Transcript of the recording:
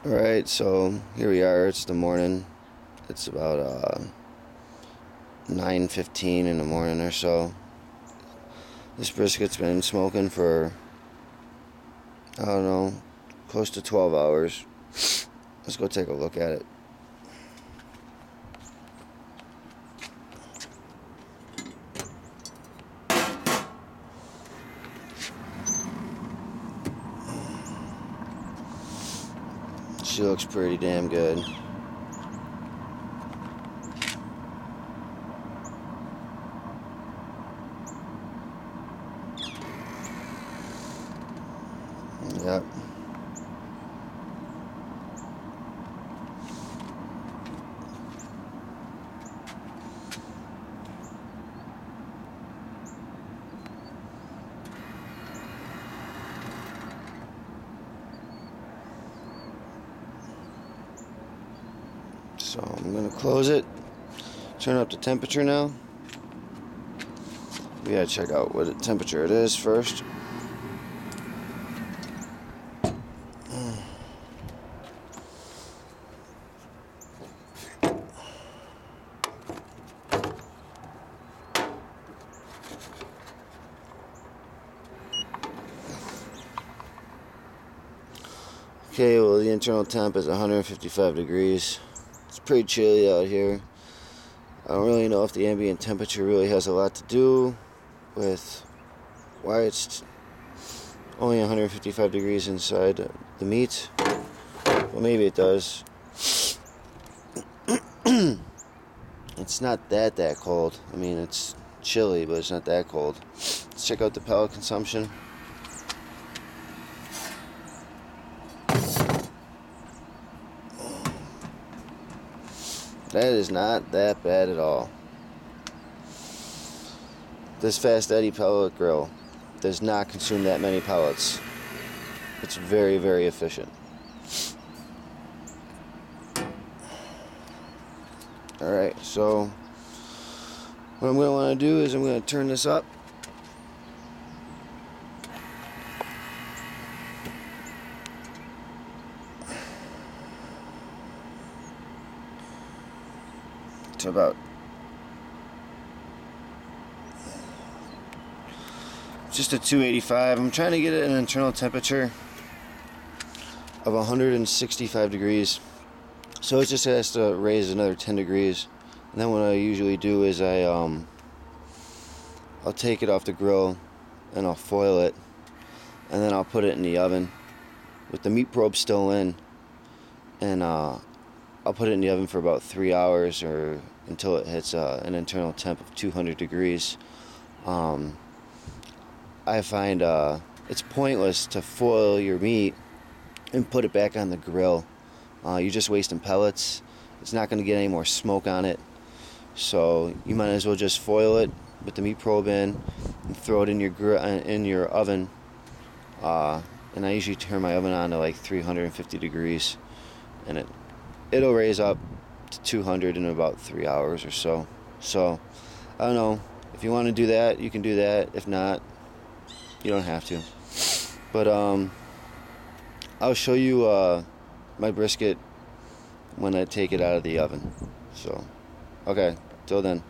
Alright, so here we are. It's the morning. It's about 9:15 in the morning or so. This brisket's been smoking for, I don't know, close to 12 hours. Let's go take a look at it. She looks pretty damn good. Yep. So I'm going to close it, turn up the temperature now. We gotta check out what temperature it is first. Okay, well the internal temp is 155 degrees. It's pretty chilly out here. I don't really know if the ambient temperature really has a lot to do with why it's only 155 degrees inside the meat. Well, maybe it does. It's not that cold. I mean, it's chilly, but it's not that cold. Let's check out the pellet consumption. That is not that bad at all. This Fast Eddie pellet grill does not consume that many pellets. It's very, very efficient. Alright, so what I'm going to want to do is I'm going to turn this up. To about just a 285. I'm trying to get it an internal temperature of 165 degrees. So it just has to raise another 10 degrees. And then what I usually do is I'll take it off the grill and I'll foil it, and then I'll put it in the oven with the meat probe still in, and I'll put it in the oven for about 3 hours or until it hits an internal temp of 200 degrees. I find it's pointless to foil your meat and put it back on the grill. You're just wasting pellets. It's not going to get any more smoke on it. So you might as well just foil it with the meat probe in and throw it in your oven. And I usually turn my oven on to like 350 degrees, and it'll raise up to 200 in about 3 hours or so. So I don't know, if you want to do that, you can do that. If not, you don't have to. But I'll show you my brisket when I take it out of the oven. So okay, till then.